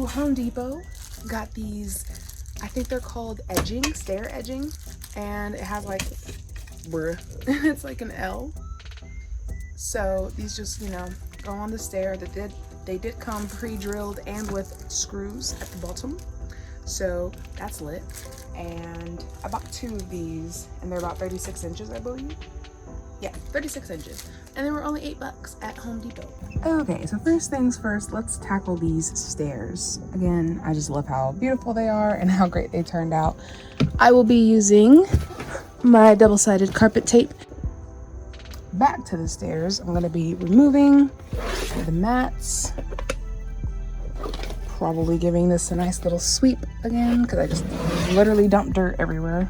to Home Depot, got these, I think they're called stair edging, and it has like, it's like an L. So these just, go on the stair. They did come pre-drilled and with screws at the bottom. So that's lit. And I bought 2 of these, and they're about 36 inches, I believe. Yeah, 36 inches. And they were only $8 at Home Depot. Okay, so first things first, let's tackle these stairs. Again, I just love how beautiful they are and how great they turned out. I will be using my double-sided carpet tape. Back to the stairs, I'm gonna be removing the mats. Probably giving this a nice little sweep again, because I just literally dumped dirt everywhere.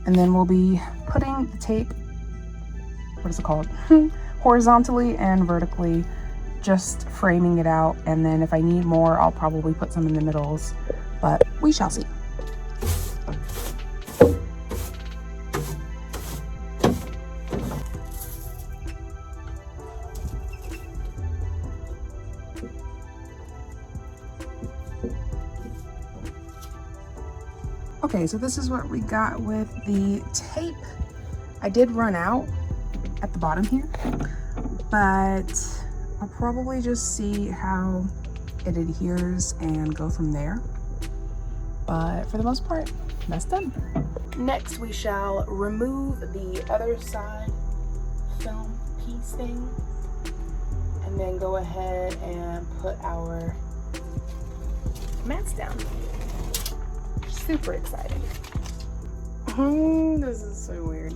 And then we'll be putting the tape, what is it called? Horizontally and vertically, just framing it out. And then if I need more, I'll probably put some in the middles, but we shall see. Okay, so this is what we got with the tape. I did run out at the bottom here, but I'll probably just see how it adheres and go from there. But for the most part, that's done. Next, we shall remove the other side film piece thing, and then go ahead and put our mats down. Super exciting. This is so weird.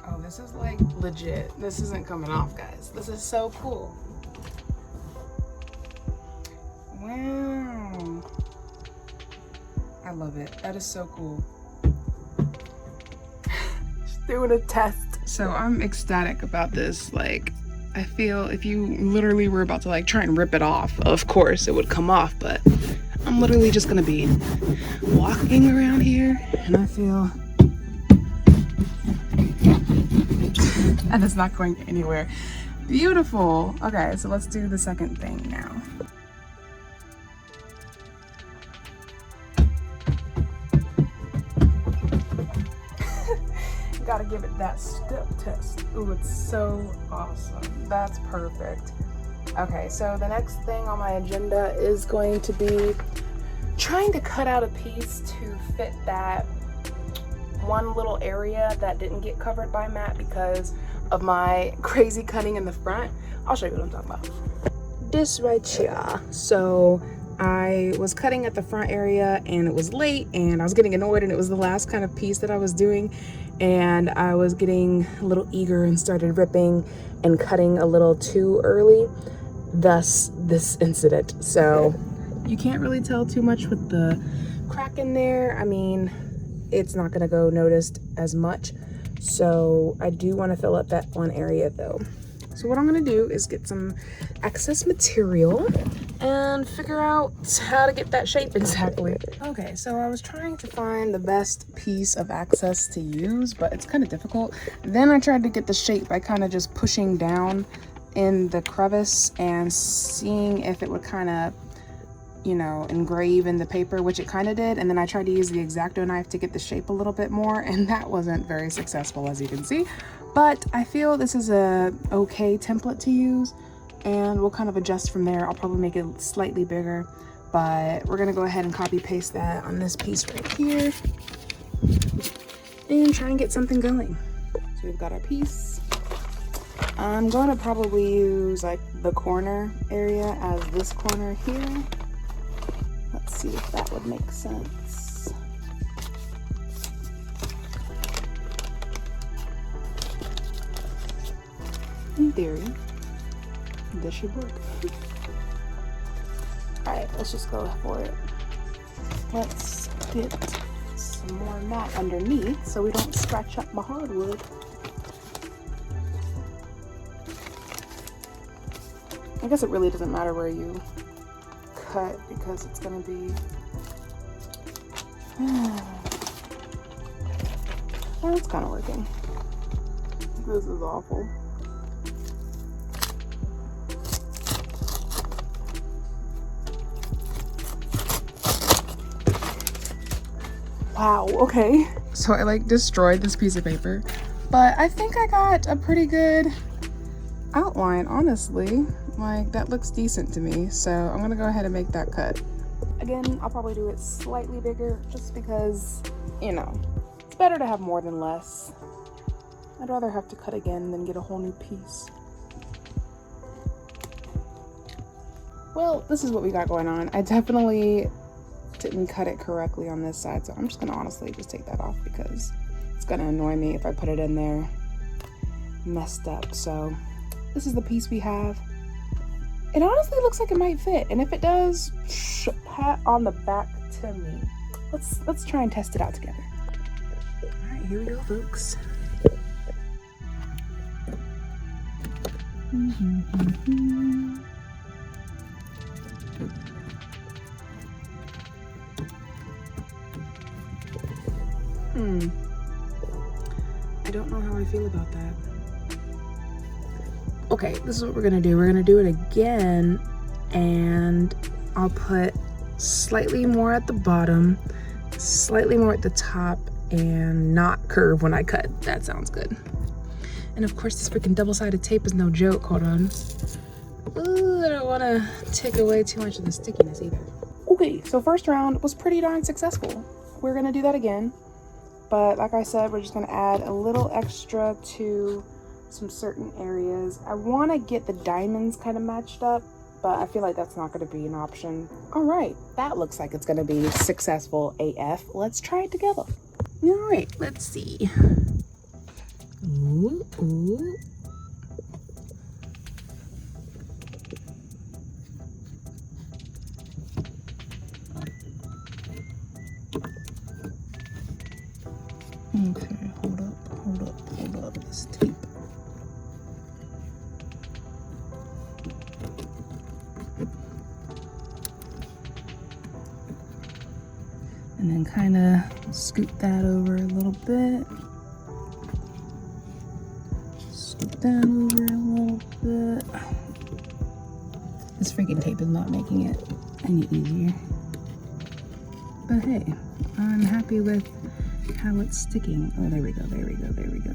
Oh, this is like legit. This isn't coming off, guys. This is so cool. Wow. I love it. That is so cool. Just doing a test. So I'm ecstatic about this. Like, I feel if you literally were about to like try and rip it off, of course it would come off, but I'm literally just gonna be walking around here and I feel and it's not going anywhere. Beautiful. Okay, so let's do the second thing now. Gotta give it that step test. Ooh, it's so awesome. That's perfect. Okay, so the next thing on my agenda is going to be trying to cut out a piece to fit that one little area that didn't get covered by mat because of my crazy cutting in the front. I'll show you what I'm talking about. This right here. So I was cutting at the front area and it was late and I was getting annoyed and it was the last kind of piece that I was doing and I was getting a little eager and started ripping and cutting a little too early. Thus this incident. So you can't really tell too much with the crack in there. I mean, it's not gonna go noticed as much. So I do want to fill up that one area though. So what I'm gonna do is get some excess material and figure out how to get that shape exactly. Okay, so I was trying to find the best piece of access to use, but it's kind of difficult. Then I tried to get the shape by kind of just pushing down in the crevice and seeing if it would kind of, you know, engrave in the paper, which it kind of did. And then I tried to use the X-Acto knife to get the shape a little bit more, and that wasn't very successful, as you can see. But I feel this is a okay template to use, and we'll kind of adjust from there. I'll probably make it slightly bigger, but we're gonna go ahead and copy paste that on this piece right here and try and get something going. So we've got our piece. I'm going to probably use like the corner area as this corner here. Let's see if that would make sense. In theory, this should work. Alright, let's just go for it. Let's get some more mat underneath so we don't scratch up my hardwood. I guess it really doesn't matter where you cut because it's gonna be well, it's kind of working. This is awful. Wow, okay. So I like destroyed this piece of paper, but I think I got a pretty good outline, honestly. Like, that looks decent to me, so I'm gonna go ahead and make that cut. Again, I'll probably do it slightly bigger just because, you know, it's better to have more than less. I'd rather have to cut again than get a whole new piece. Well, this is what we got going on. I definitely didn't cut it correctly on this side, so I'm just gonna honestly just take that off because it's gonna annoy me if I put it in there messed up. So this is the piece we have. It honestly looks like it might fit, and if it does, pat on the back to me. Let's try and test it out together. All right, here we go, folks. I don't know how I feel about that. Okay, this is what we're gonna do. We're gonna do it again, and I'll put slightly more at the bottom, slightly more at the top, and not curve when I cut. That sounds good. And of course, this freaking double-sided tape is no joke. Hold on. Ooh, I don't wanna take away too much of the stickiness either. Okay, so first round was pretty darn successful. We're gonna do that again. But like I said, we're just gonna add a little extra to some certain areas. I wanna get the diamonds kind of matched up, but I feel like that's not gonna be an option. All right, that looks like it's gonna be successful AF. Let's try it together. All right, let's see. Ooh, ooh. Okay, hold up, this tape. And then kind of scoot that over a little bit. Scoot that over a little bit. This freaking tape is not making it any easier. But hey, I'm happy with how it's sticking. Oh, there we go, there we go, there we go.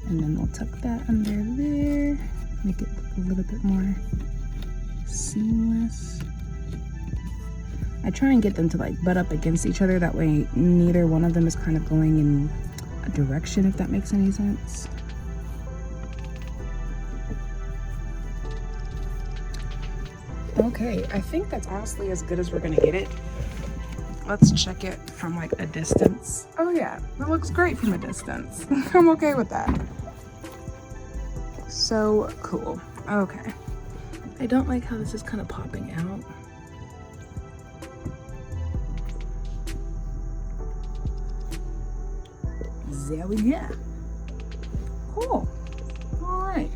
And then we'll tuck that under there, make it look a little bit more seamless. I try and get them to like butt up against each other, that way neither one of them is kind of going in a direction, if that makes any sense. Okay, I think that's honestly as good as we're gonna get it. Let's check it from like a distance. Oh yeah, that looks great from a distance. I'm okay with that. So cool. Okay. I don't like how this is kind of popping out. There we go. Cool. All right.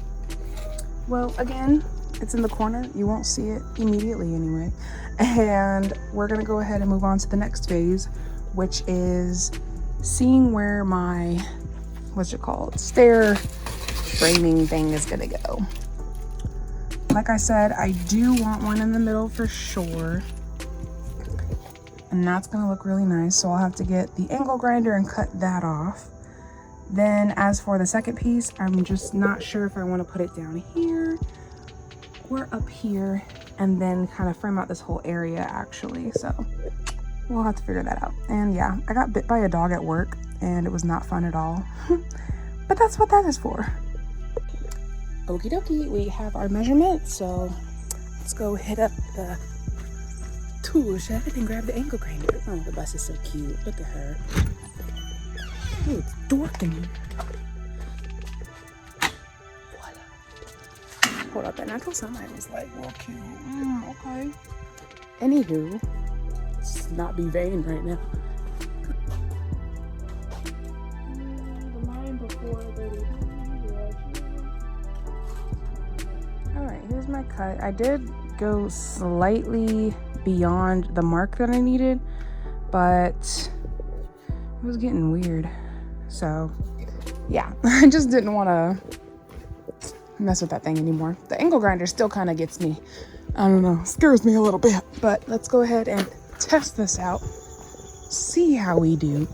Well, again, it's in the corner. You won't see it immediately anyway. And we're gonna go ahead and move on to the next phase, which is seeing where my, what's it called, stair framing thing is gonna go. Like I said, I do want one in the middle for sure. And that's gonna look really nice. So I'll have to get the angle grinder and cut that off. Then as for the second piece, I'm just not sure if I want to put it down here or up here and then kind of frame out this whole area actually. So we'll have to figure that out. And yeah, I got bit by a dog at work and it was not fun at all. But that's what that is for. Okie dokie, we have our measurement. So let's go hit up the tool shed and grab the angle grinder. Oh, the bus is so cute. Look at her. Oh, it's dorking. Voila. Hold up, that natural sunlight was like, well, cute. Okay. Anywho, let's not be vain right now. The line before Alright, here's my cut. I did go slightly beyond the mark that I needed, but it was getting weird. So yeah, I just didn't want to mess with that thing anymore. The angle grinder still kind of gets me, I don't know, scares me a little bit. But let's go ahead and test this out, see how we do,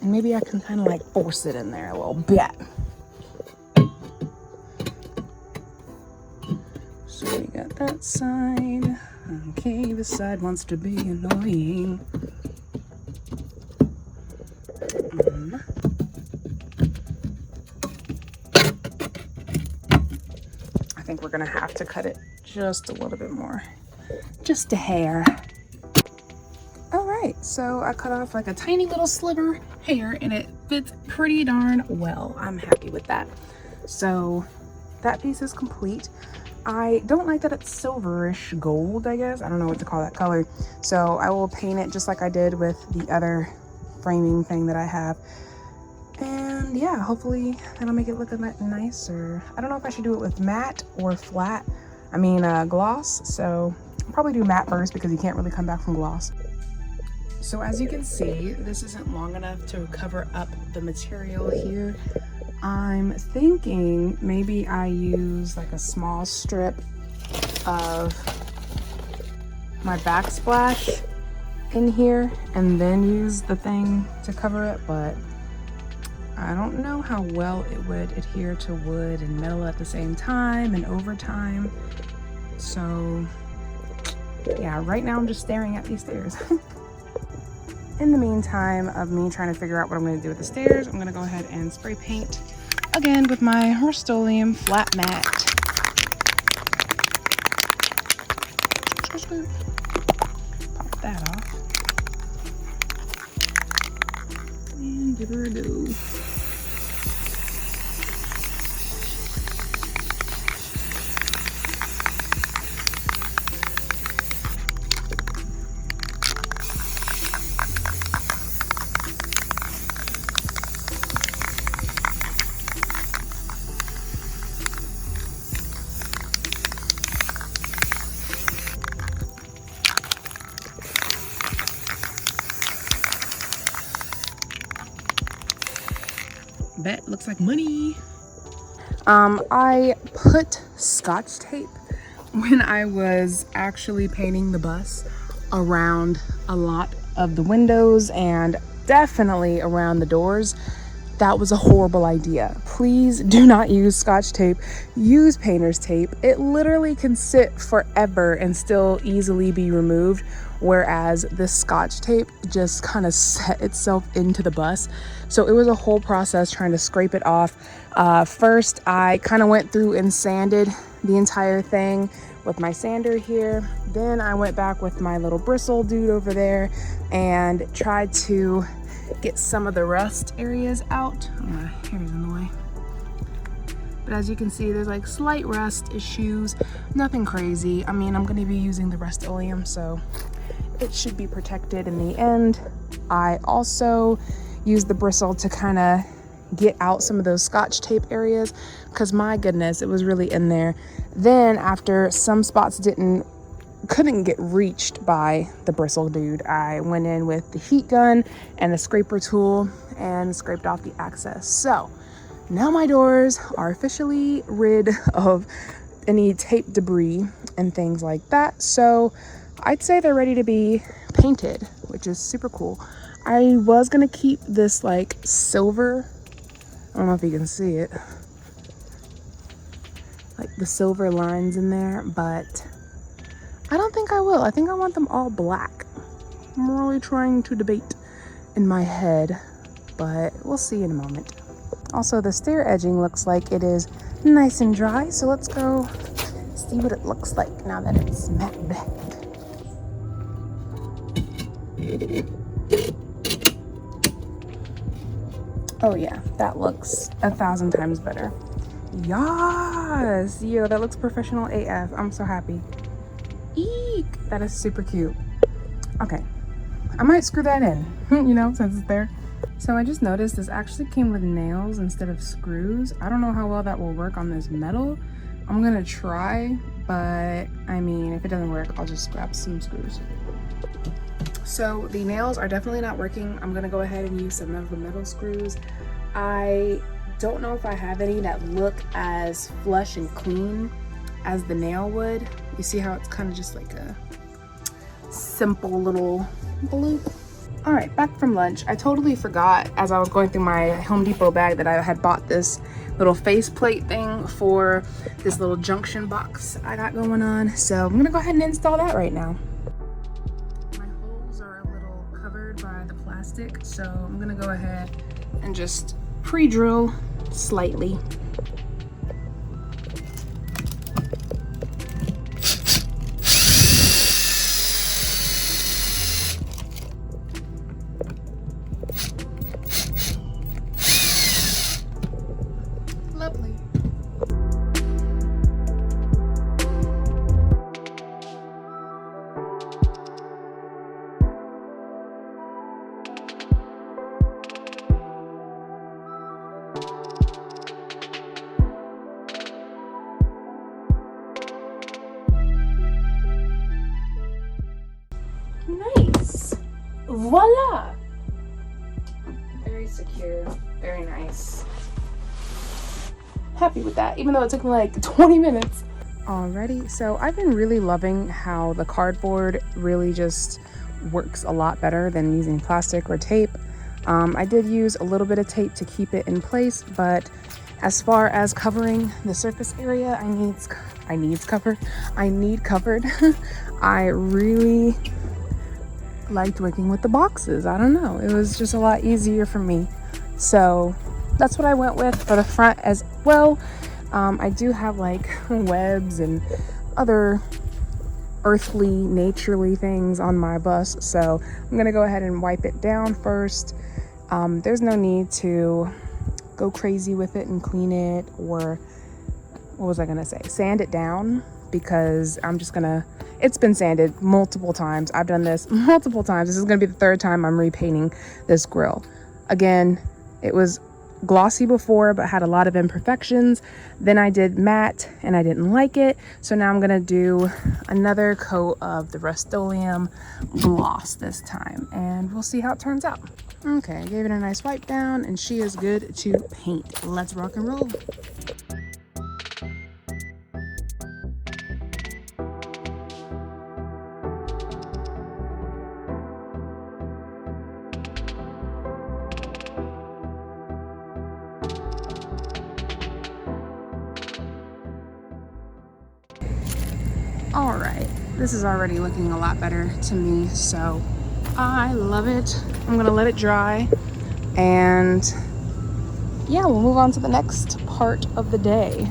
and maybe I can kind of like force it in there a little bit. So we got that side. Okay, this side wants to be annoying. I think we're gonna have to cut it just a little bit more, just a hair. All right, so I cut off like a tiny little sliver hair and it fits pretty darn well. I'm happy with that. So that piece is complete. I don't like that it's silverish gold, I guess. I don't know what to call that color. So I will paint it just like I did with the other framing thing that I have. And yeah, hopefully that'll make it look a bit nicer. I don't know if I should do it with matte or flat. I mean gloss. So I'll probably do matte first because you can't really come back from gloss. So as you can see, this isn't long enough to cover up the material here. I'm thinking maybe I use like a small strip of my backsplash in here and then use the thing to cover it, but I don't know how well it would adhere to wood and metal at the same time and over time. So yeah, right now I'm just staring at these stairs. In the meantime of me trying to figure out what I'm going to do with the stairs, I'm going to go ahead and spray paint again with my Rust-Oleum flat matte. Pop that off. And give her a go. Bet looks like money. I put Scotch tape when I was actually painting the bus around a lot of the windows and definitely around the doors. That was a horrible idea. Please do not use Scotch tape. Use painter's tape. It literally can sit forever and still easily be removed, whereas this Scotch tape just kind of set itself into the bus. So it was a whole process trying to scrape it off. First, I kind of went through and sanded the entire thing with my sander here. Then I went back with my little bristle dude over there and tried to get some of the rust areas out. Oh, my hair's in the way. But as you can see, there's like slight rust issues, nothing crazy. I mean, I'm going to be using the Rust-Oleum, so it should be protected in the end. I also used the bristle to kind of get out some of those Scotch tape areas because my goodness, it was really in there. Then after some spots couldn't get reached by the bristle dude, I went in with the heat gun and a scraper tool and scraped off the access. So now my doors are officially rid of any tape debris and things like that. So I'd say they're ready to be painted, which is super cool. I was gonna keep this like silver, I don't know if you can see it, like the silver lines in there, but I don't think I will. I think I want them all black. I'm really trying to debate in my head, but we'll see in a moment. Also, the stair edging looks like it is nice and dry, so let's go see what it looks like now that it's matte black. Oh yeah, that looks 1,000 times better. Yes! Yo, that looks professional AF. I'm so happy. Eek! That is super cute. Okay, I might screw that in, you know, since it's there. So I just noticed this actually came with nails instead of screws. I don't know how well that will work on this metal. I'm gonna try, but I mean, if it doesn't work, I'll just grab some screws. So the nails are definitely not working. I'm gonna go ahead and use some of the metal screws. I don't know if I have any that look as flush and clean as the nail would. You see how it's kind of just like simple little bloop. All right, back from lunch. I totally forgot as I was going through my Home Depot bag that I had bought this little faceplate thing for this little junction box I got going on. So I'm gonna go ahead and install that right now. My holes are a little covered by the plastic, so I'm gonna go ahead and just pre-drill slightly. Lovely. Nice. Voila. Very secure, very nice. Happy with that, even though it took me like 20 minutes. Alrighty, so I've been really loving how the cardboard really just works a lot better than using plastic or tape. I did use a little bit of tape to keep it in place, but as far as covering the surface area I need covered, I really liked working with the boxes. I don't know, it was just a lot easier for me. So that's what I went with for the front as well. I do have like webs and other earthly, naturely things on my bus, so I'm gonna go ahead and wipe it down first. There's no need to go crazy with it and clean it, or what was I gonna say, sand it down, because it's been sanded multiple times. I've done this multiple times. This is gonna be the third time I'm repainting this grill. Again, it was glossy before but had a lot of imperfections. Then I did matte and I didn't like it, so now I'm gonna do another coat of the Rust-Oleum gloss this time, and we'll see how it turns out. Okay, I gave it a nice wipe down and she is good to paint. Let's rock and roll. All right, this is already looking a lot better to me, so I love it. I'm gonna let it dry, and yeah, we'll move on to the next part of the day.